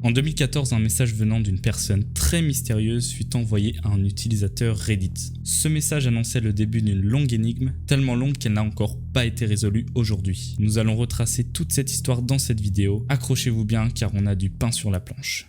En 2014, un message venant d'une personne très mystérieuse fut envoyé à un utilisateur Reddit. Ce message annonçait le début d'une longue énigme, tellement longue qu'elle n'a encore pas été résolue aujourd'hui. Nous allons retracer toute cette histoire dans cette vidéo. Accrochez-vous bien car on a du pain sur la planche.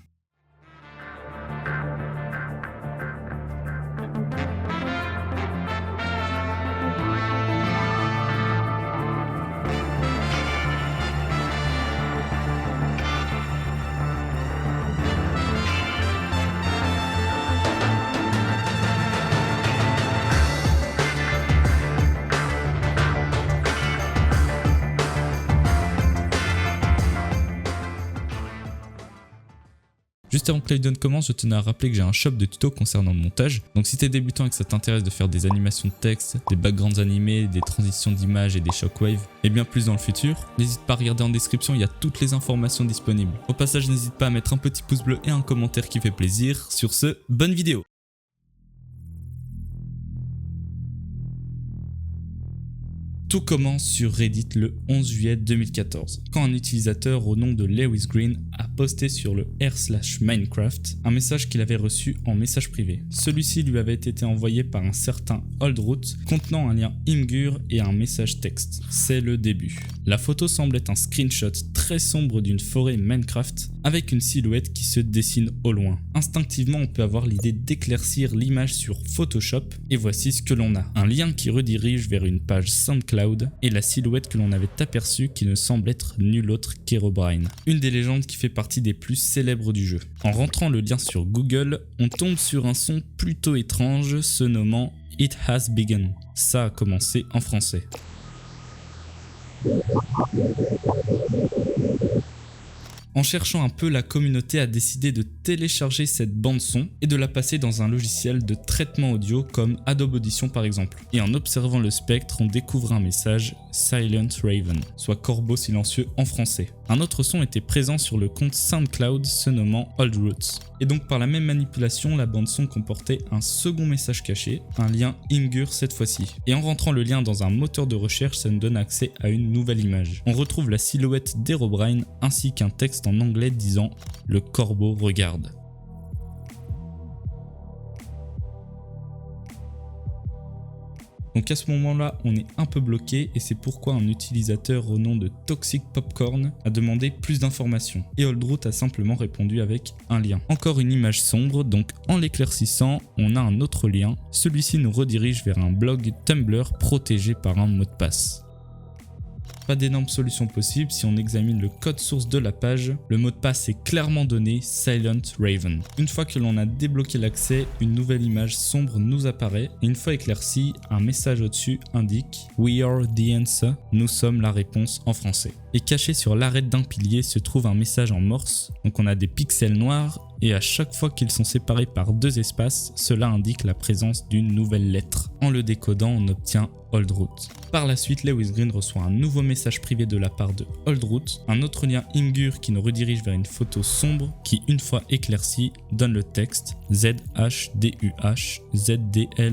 Juste avant que la vidéo ne commence, je tenais à rappeler que j'ai un shop de tutos concernant le montage. Donc si t'es débutant et que ça t'intéresse de faire des animations de texte, des backgrounds animés, des transitions d'images et des shockwaves, et bien plus dans le futur, n'hésite pas à regarder en description, il y a toutes les informations disponibles. Au passage, n'hésite pas à mettre un petit pouce bleu et un commentaire qui fait plaisir. Sur ce, bonne vidéo! Tout commence sur Reddit le 11 juillet 2014, quand un utilisateur au nom de Lewis Green a posté sur le r/Minecraft un message qu'il avait reçu en message privé. Celui-ci lui avait été envoyé par un certain Oldroot contenant un lien Imgur et un message texte. C'est le début. La photo semble être un screenshot très sombre d'une forêt Minecraft avec une silhouette qui se dessine au loin. Instinctivement, on peut avoir l'idée d'éclaircir l'image sur Photoshop et voici ce que l'on a. Un lien qui redirige vers une page SoundCloud et la silhouette que l'on avait aperçue qui ne semble être nul autre qu'Herobrine, une des légendes qui fait partie des plus célèbres du jeu. En rentrant le lien sur Google, on tombe sur un son plutôt étrange se nommant It Has Begun. Ça a commencé en français. En cherchant un peu, la communauté a décidé de télécharger cette bande son et de la passer dans un logiciel de traitement audio comme Adobe Audition par exemple. Et en observant le spectre, on découvre un message Silent Raven, soit corbeau silencieux en français. Un autre son était présent sur le compte SoundCloud se nommant Oldroot. Et donc par la même manipulation, la bande son comportait un second message caché, un lien Imgur cette fois-ci. Et en rentrant le lien dans un moteur de recherche, ça nous donne accès à une nouvelle image. On retrouve la silhouette d'Herobrine ainsi qu'un texte en anglais disant « Le corbeau regarde ». Donc à ce moment-là, on est un peu bloqué et c'est pourquoi un utilisateur au nom de Toxic Popcorn a demandé plus d'informations. Et Oldroot a simplement répondu avec un lien. Encore une image sombre, donc en l'éclaircissant, on a un autre lien. Celui-ci nous redirige vers un blog Tumblr protégé par un mot de passe. Pas d'énormes solutions possibles si on examine le code source de la page. Le mot de passe est clairement donné Silent Raven. Une fois que l'on a débloqué l'accès, une nouvelle image sombre nous apparaît et une fois éclaircie, un message au-dessus indique We are the answer, nous sommes la réponse en français. Et caché sur l'arête d'un pilier se trouve un message en morse, donc on a des pixels noirs et à chaque fois qu'ils sont séparés par deux espaces, cela indique la présence d'une nouvelle lettre. En le décodant, on obtient Oldroot. Par la suite, Lewis Green reçoit un nouveau message privé de la part de Oldroot, un autre lien Imgur qui nous redirige vers une photo sombre qui, une fois éclaircie, donne le texte ZHDUH ZDLWLQJ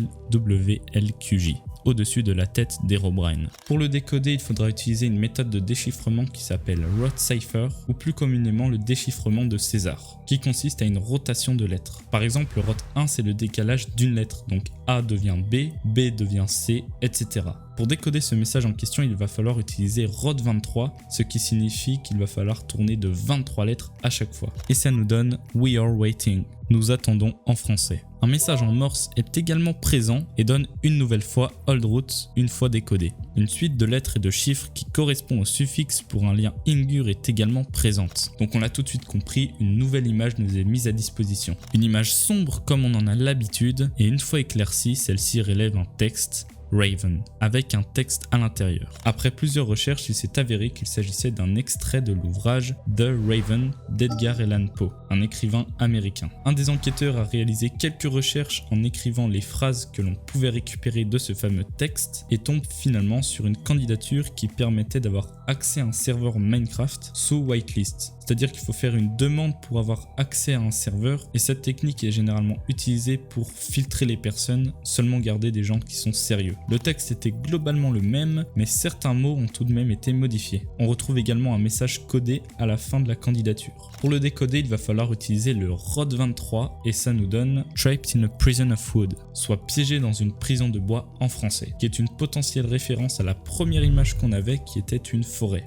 au-dessus de la tête d'Herobrine. Pour le décoder, il faudra utiliser une méthode de déchiffrement qui s'appelle Rote Cipher ou plus communément le déchiffrement de César, qui consiste à une rotation de lettres. Par exemple, le Rote 1 c'est le décalage d'une lettre, donc A devient B, B devient C, etc. Pour décoder ce message en question, il va falloir utiliser Rote 23, ce qui signifie qu'il va falloir tourner de 23 lettres à chaque fois. Et ça nous donne We are waiting, nous attendons en français. Un message en morse est également présent et donne une nouvelle fois Oldroot une fois décodé. Une suite de lettres et de chiffres qui correspond au suffixe pour un lien Imgur est également présente. Donc on l'a tout de suite compris, une nouvelle image nous est mise à disposition. Une image sombre comme on en a l'habitude et une fois éclaircie, celle-ci relève un texte Raven, avec un texte à l'intérieur. Après plusieurs recherches, il s'est avéré qu'il s'agissait d'un extrait de l'ouvrage The Raven d'Edgar Allan Poe, un écrivain américain. Un des enquêteurs a réalisé quelques recherches en écrivant les phrases que l'on pouvait récupérer de ce fameux texte et tombe finalement sur une candidature qui permettait d'avoir accès à un serveur Minecraft sous whitelist. c'est-à-dire qu'il faut faire une demande pour avoir accès à un serveur et cette technique est généralement utilisée pour filtrer les personnes, seulement garder des gens qui sont sérieux. Le texte était globalement le même, mais certains mots ont tout de même été modifiés. On retrouve également un message codé à la fin de la candidature. Pour le décoder, il va falloir utiliser le ROT23 et ça nous donne Trapped in a Prison of Wood, soit piégé dans une prison de bois en français, qui est une potentielle référence à la première image qu'on avait qui était une forêt.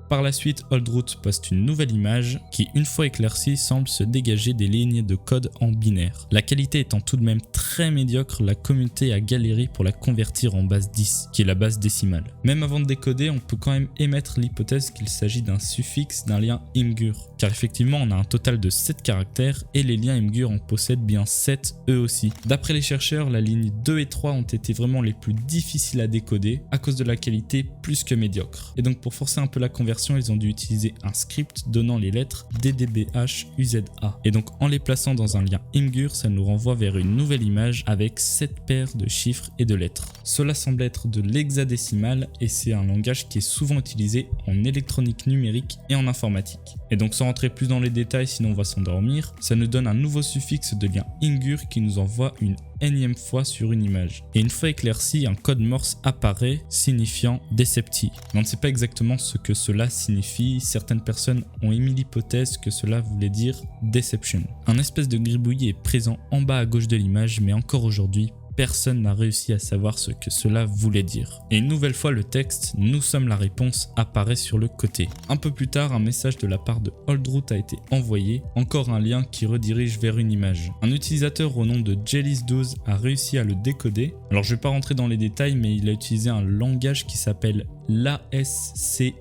Par la suite, Oldroot poste une nouvelle image qui, une fois éclaircie, semble se dégager des lignes de code en binaire. La qualité étant tout de même très médiocre, la communauté a galéré pour la convertir en base 10, qui est la base décimale. Même avant de décoder, on peut quand même émettre l'hypothèse qu'il s'agit d'un suffixe d'un lien Imgur, car effectivement on a un total de 7 caractères et les liens Imgur en possèdent bien 7 eux aussi. D'après les chercheurs, la ligne 2 et 3 ont été vraiment les plus difficiles à décoder à cause de la qualité plus que médiocre. Et donc pour forcer un peu la conversion, ils ont dû utiliser un script donnant les lettres DDBHUZA. Et donc en les plaçant dans un lien Imgur, ça nous renvoie vers une nouvelle image avec 7 paires de chiffres et de lettres. Cela semble être de l'hexadécimal et c'est un langage qui est souvent utilisé en électronique numérique et en informatique. Et donc sans rentrer plus dans les détails, sinon on va s'endormir, ça nous donne un nouveau suffixe de lien Imgur qui nous envoie une énième fois sur une image. Et une fois éclairci, un code morse apparaît signifiant Decepti. On ne sait pas exactement ce que cela signifie, certaines personnes ont émis l'hypothèse que cela voulait dire Deception. Un espèce de gribouillis est présent en bas à gauche de l'image, mais encore aujourd'hui, personne n'a réussi à savoir ce que cela voulait dire. Et une nouvelle fois, le texte « Nous sommes la réponse » apparaît sur le côté. Un peu plus tard, un message de la part de Oldroot a été envoyé, encore un lien qui redirige vers une image. Un utilisateur au nom de Jellies12 a réussi à le décoder. Alors je ne vais pas rentrer dans les détails, mais il a utilisé un langage qui s'appelle l'ASCII.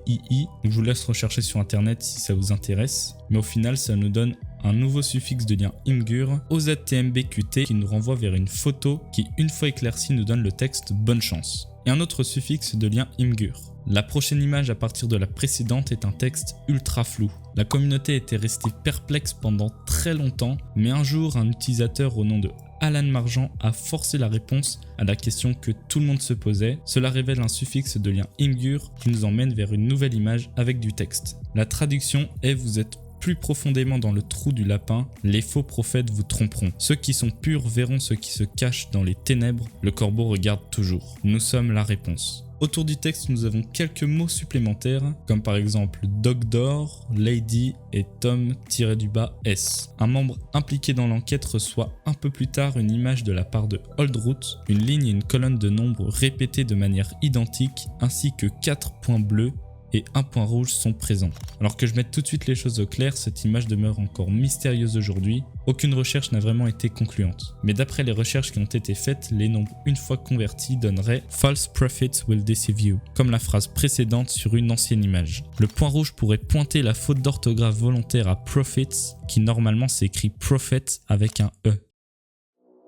Je vous laisse rechercher sur internet si ça vous intéresse. Mais au final, ça nous donne un nouveau suffixe de lien Imgur, OZTMBQT, qui nous renvoie vers une photo qui, une fois éclaircie, nous donne le texte bonne chance. Et un autre suffixe de lien Imgur. La prochaine image à partir de la précédente est un texte ultra flou. La communauté était restée perplexe pendant très longtemps, mais un jour, un utilisateur au nom de Alan Margent a forcé la réponse à la question que tout le monde se posait. Cela révèle un suffixe de lien Imgur qui nous emmène vers une nouvelle image avec du texte. La traduction est « Vous êtes plus profondément dans le trou du lapin, les faux prophètes vous tromperont. Ceux qui sont purs verront ce qui se cache dans les ténèbres, le corbeau regarde toujours. Nous sommes la réponse. » Autour du texte, nous avons quelques mots supplémentaires, comme par exemple Dogdor, Lady et Tom-S. Un membre impliqué dans l'enquête reçoit un peu plus tard une image de la part de Oldroot, une ligne et une colonne de nombres répétées de manière identique, ainsi que 4 points bleus et un point rouge sont présents. Alors que je mette tout de suite les choses au clair, cette image demeure encore mystérieuse aujourd'hui. Aucune recherche n'a vraiment été concluante. Mais d'après les recherches qui ont été faites, les nombres une fois convertis donneraient « False prophets will deceive you », comme la phrase précédente sur une ancienne image. Le point rouge pourrait pointer la faute d'orthographe volontaire à « prophets », qui normalement s'écrit « prophet » avec un « e ».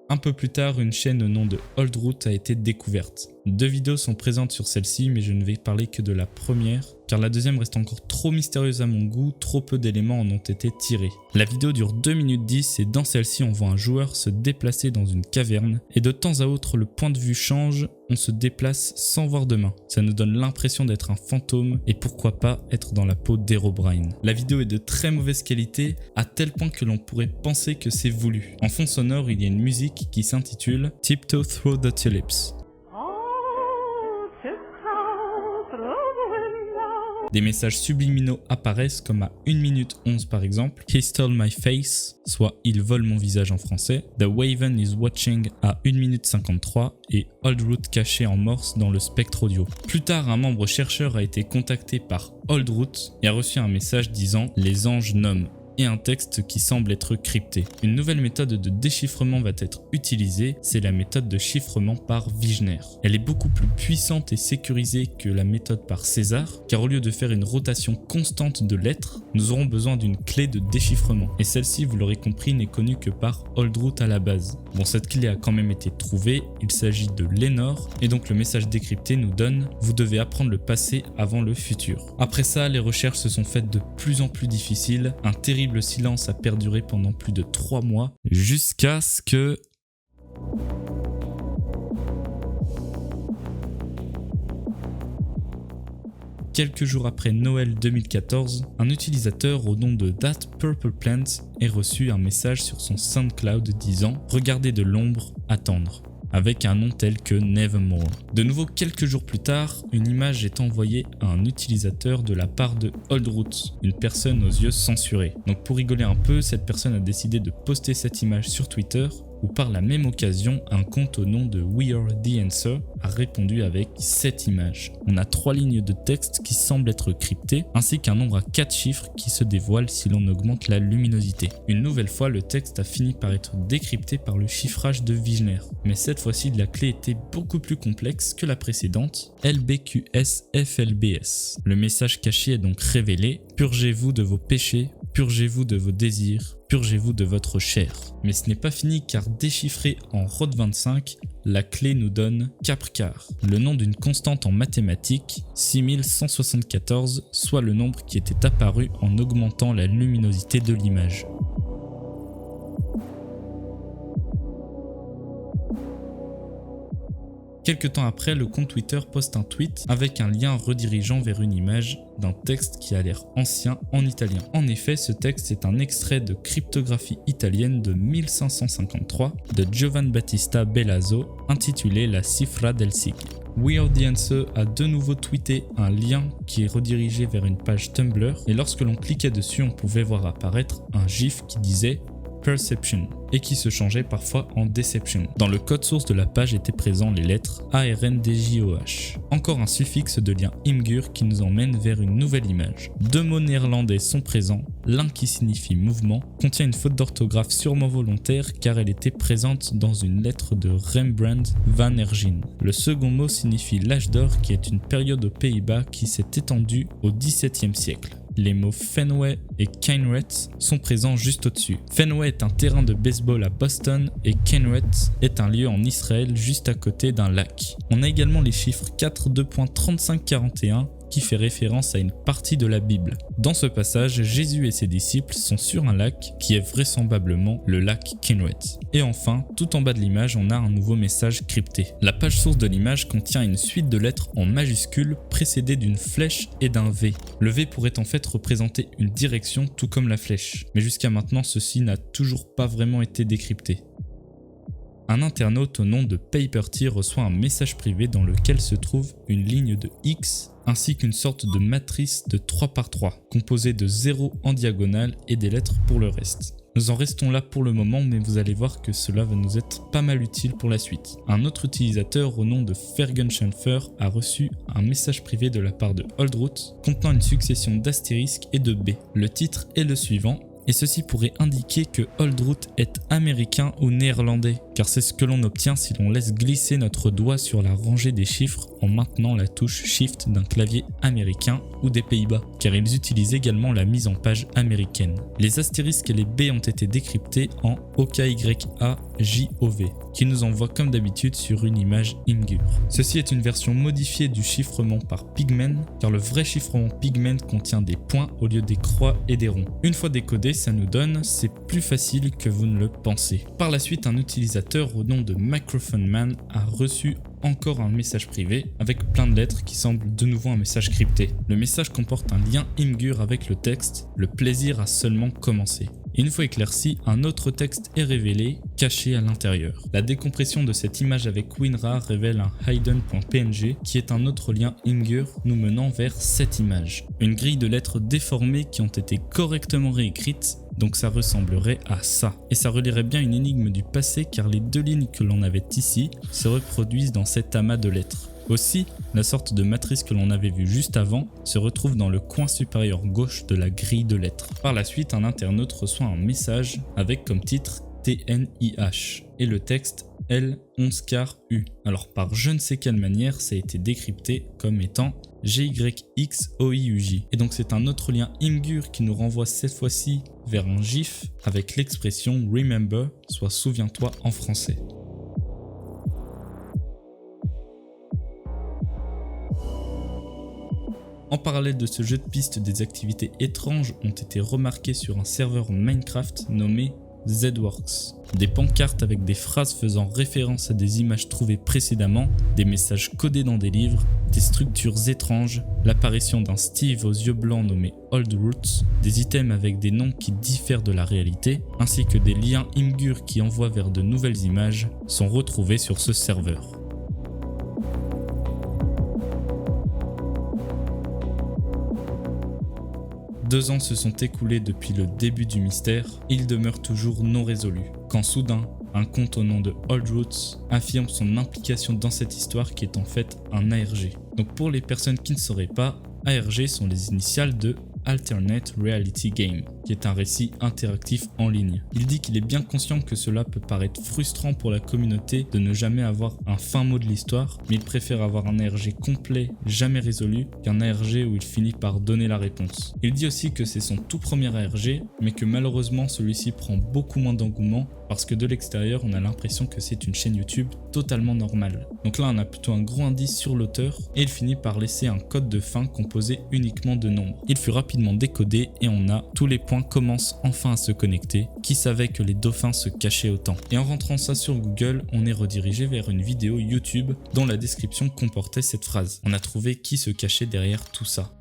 Un peu plus tard, une chaîne au nom de Oldroot a été découverte. 2 vidéos sont présentes sur celle-ci, mais je ne vais parler que de la première, car la deuxième reste encore trop mystérieuse à mon goût, trop peu d'éléments en ont été tirés. La vidéo dure 2 minutes 10 et dans celle-ci on voit un joueur se déplacer dans une caverne, et de temps à autre le point de vue change, on se déplace sans voir de main. Ça nous donne l'impression d'être un fantôme, et pourquoi pas être dans la peau d'Herobrine. La vidéo est de très mauvaise qualité, à tel point que l'on pourrait penser que c'est voulu. En fond sonore, il y a une musique qui s'intitule « Tiptoe Through the Tulips ». Des messages subliminaux apparaissent comme à 1 minute 11 par exemple. He stole my face, soit il vole mon visage en français. The Waven is watching à 1 minute 53 et Oldroot caché en morse dans le spectre audio. Plus tard, un membre chercheur a été contacté par Oldroot et a reçu un message disant « Les anges nomment » et un texte qui semble être crypté. Une nouvelle méthode de déchiffrement va être utilisée, c'est la méthode de chiffrement par Wigner. Elle est beaucoup plus puissante et sécurisée que la méthode par César, car au lieu de faire une rotation constante de lettres, nous aurons besoin d'une clé de déchiffrement. Et celle-ci, vous l'aurez compris, n'est connue que par Oldroot à la base. Bon, cette clé a quand même été trouvée, il s'agit de Lénore, et donc le message décrypté nous donne « Vous devez apprendre le passé avant le futur ». Après ça, les recherches se sont faites de plus en plus difficiles, un terrible silence a perduré pendant plus de 3 mois, jusqu'à ce que... Quelques jours après Noël 2014, un utilisateur au nom de That Purple Plant est reçu un message sur son SoundCloud disant « Regardez de l'ombre, attendre » avec un nom tel que Nevermore. De nouveau, quelques jours plus tard, une image est envoyée à un utilisateur de la part de Oldroots, une personne aux yeux censurés. Donc pour rigoler un peu, cette personne a décidé de poster cette image sur Twitter, où par la même occasion, un compte au nom de We Are The Answer a répondu avec cette image. On a 3 lignes de texte qui semblent être cryptées, ainsi qu'un nombre à 4 chiffres qui se dévoile si l'on augmente la luminosité. Une nouvelle fois, le texte a fini par être décrypté par le chiffrage de Wigner, mais cette fois-ci, la clé était beaucoup plus complexe que la précédente, LBQSFLBS. Le message caché est donc révélé, purgez-vous de vos péchés, purgez-vous de vos désirs, purgez-vous de votre chair. Mais ce n'est pas fini car déchiffré en ROT25, la clé nous donne Capricar, le nom d'une constante en mathématiques, 6174, soit le nombre qui était apparu en augmentant la luminosité de l'image. Quelque temps après, le compte Twitter poste un tweet avec un lien redirigeant vers une image d'un texte qui a l'air ancien en italien. En effet, ce texte est un extrait de cryptographie italienne de 1553 de Giovan Battista Belazzo intitulé La Cifra del Sigle. We Are The Answer a de nouveau tweeté un lien qui est redirigé vers une page Tumblr et lorsque l'on cliquait dessus, on pouvait voir apparaître un gif qui disait Perception et qui se changeait parfois en Deception. Dans le code source de la page étaient présents les lettres ARNDJOH. Encore un suffixe de lien Imgur qui nous emmène vers une nouvelle image. 2 mots néerlandais sont présents, l'un qui signifie mouvement contient une faute d'orthographe sûrement volontaire car elle était présente dans une lettre de Rembrandt van Ergien. Le second mot signifie l'âge d'or qui est une période aux Pays-Bas qui s'est étendue au XVIIe siècle. Les mots Fenway et Kenwet sont présents juste au-dessus. Fenway est un terrain de baseball à Boston et Kenwet est un lieu en Israël juste à côté d'un lac. On a également les chiffres 4, 2.3541 qui fait référence à une partie de la Bible. Dans ce passage, Jésus et ses disciples sont sur un lac qui est vraisemblablement le lac Kenwet. Et enfin, tout en bas de l'image, on a un nouveau message crypté. La page source de l'image contient une suite de lettres en majuscules précédées d'une flèche et d'un V. Le V pourrait en fait représenter une direction tout comme la flèche. Mais jusqu'à maintenant, ceci n'a toujours pas vraiment été décrypté. Un internaute au nom de Paperty reçoit un message privé dans lequel se trouve une ligne de X ainsi qu'une sorte de matrice de 3x3 composée de 0 en diagonale et des lettres pour le reste. Nous en restons là pour le moment, mais vous allez voir que cela va nous être pas mal utile pour la suite. Un autre utilisateur au nom de Fergenschenfer a reçu un message privé de la part de Oldroot contenant une succession d'astérisques et de B. Le titre est le suivant. Et ceci pourrait indiquer que Oldroot est américain ou néerlandais, car c'est ce que l'on obtient si l'on laisse glisser notre doigt sur la rangée des chiffres en maintenant la touche Shift d'un clavier américain ou des Pays-Bas, car ils utilisent également la mise en page américaine. Les astérisques et les B ont été décryptés en OKYAJOV, qui nous envoie comme d'habitude sur une image Imgur. Ceci est une version modifiée du chiffrement par Pigman, car le vrai chiffrement Pigman contient des points au lieu des croix et des ronds. Une fois décodé, ça nous donne, c'est plus facile que vous ne le pensez. Par la suite, un utilisateur au nom de Microphone Man a reçu encore un message privé avec plein de lettres qui semblent de nouveau un message crypté. Le message comporte un lien Imgur avec le texte « Le plaisir a seulement commencé ». Et une fois éclairci, un autre texte est révélé, caché à l'intérieur. La décompression de cette image avec WinRAR révèle un hidden.png qui est un autre lien Imgur nous menant vers cette image. Une grille de lettres déformées qui ont été correctement réécrites, donc ça ressemblerait à ça. Et ça relierait bien une énigme du passé car les 2 lignes que l'on avait ici se reproduisent dans cet amas de lettres. Aussi, la sorte de matrice que l'on avait vue juste avant se retrouve dans le coin supérieur gauche de la grille de lettres. Par la suite, un internaute reçoit un message avec comme titre TNIH et le texte L11CAR-U. Alors par je ne sais quelle manière, ça a été décrypté comme étant GYXOIUJ. Et donc c'est un autre lien Imgur qui nous renvoie cette fois-ci vers un GIF avec l'expression Remember, soit souviens-toi en français. En parallèle de ce jeu de piste, des activités étranges ont été remarquées sur un serveur Minecraft nommé Z-Works. Des pancartes avec des phrases faisant référence à des images trouvées précédemment, des messages codés dans des livres, des structures étranges, l'apparition d'un Steve aux yeux blancs nommé Old Roots, des items avec des noms qui diffèrent de la réalité, ainsi que des liens Imgur qui envoient vers de nouvelles images, sont retrouvés sur ce serveur. Deux ans se sont écoulés depuis le début du mystère et il demeure toujours non résolu, quand soudain, un compte au nom de Old Roots affirme son implication dans cette histoire qui est en fait un ARG. Donc pour les personnes qui ne sauraient pas, ARG sont les initiales de Alternate Reality Game, qui est un récit interactif en ligne. Il dit qu'il est bien conscient que cela peut paraître frustrant pour la communauté de ne jamais avoir un fin mot de l'histoire, mais il préfère avoir un ARG complet, jamais résolu, qu'un ARG où il finit par donner la réponse. Il dit aussi que c'est son tout premier ARG, mais que malheureusement celui-ci prend beaucoup moins d'engouement parce que de l'extérieur on a l'impression que c'est une chaîne YouTube totalement normale. Donc là on a plutôt un gros indice sur l'auteur et il finit par laisser un code de fin composé uniquement de nombres. Il fut rapidement décodé et on a tous les points commencent enfin à se connecter. Qui savait que les dauphins se cachaient autant? Et en rentrant ça sur Google, on est redirigé vers une vidéo YouTube dont la description comportait cette phrase. On a trouvé qui se cachait derrière tout ça.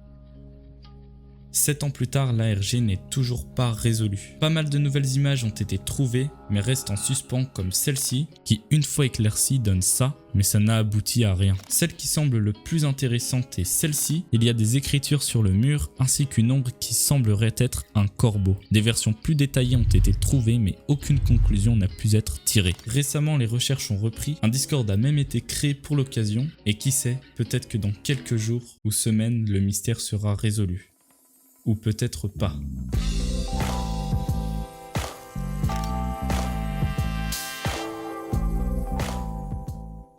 7 ans plus tard, l'ARG n'est toujours pas résolu. Pas mal de nouvelles images ont été trouvées, mais restent en suspens comme celle-ci, qui une fois éclaircie donne ça, mais ça n'a abouti à rien. Celle qui semble le plus intéressante est celle-ci. Il y a des écritures sur le mur, ainsi qu'une ombre qui semblerait être un corbeau. Des versions plus détaillées ont été trouvées, mais aucune conclusion n'a pu être tirée. Récemment, les recherches ont repris, un Discord a même été créé pour l'occasion, et qui sait, peut-être que dans quelques jours ou semaines, le mystère sera résolu. Ou peut-être pas.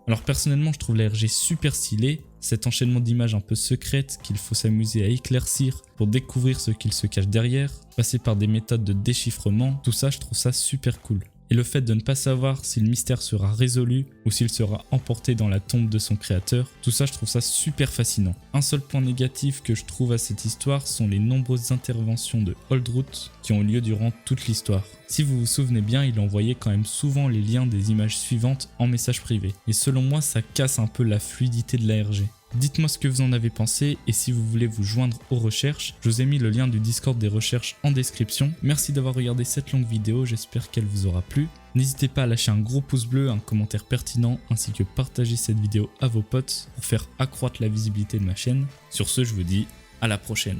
Alors personnellement je trouve l'ARG super stylé, cet enchaînement d'images un peu secrètes qu'il faut s'amuser à éclaircir pour découvrir ce qu'il se cache derrière, passer par des méthodes de déchiffrement, tout ça je trouve ça super cool. Et le fait de ne pas savoir si le mystère sera résolu ou s'il sera emporté dans la tombe de son créateur, tout ça je trouve ça super fascinant. Un seul point négatif que je trouve à cette histoire sont les nombreuses interventions de Old Roots qui ont eu lieu durant toute l'histoire. Si vous vous souvenez bien, il envoyait quand même souvent les liens des images suivantes en message privé. Et selon moi, ça casse un peu la fluidité de l'ARG. Dites-moi ce que vous en avez pensé et si vous voulez vous joindre aux recherches, je vous ai mis le lien du Discord des recherches en description. Merci d'avoir regardé cette longue vidéo, j'espère qu'elle vous aura plu. N'hésitez pas à lâcher un gros pouce bleu, un commentaire pertinent ainsi que partager cette vidéo à vos potes pour faire accroître la visibilité de ma chaîne. Sur ce, je vous dis à la prochaine.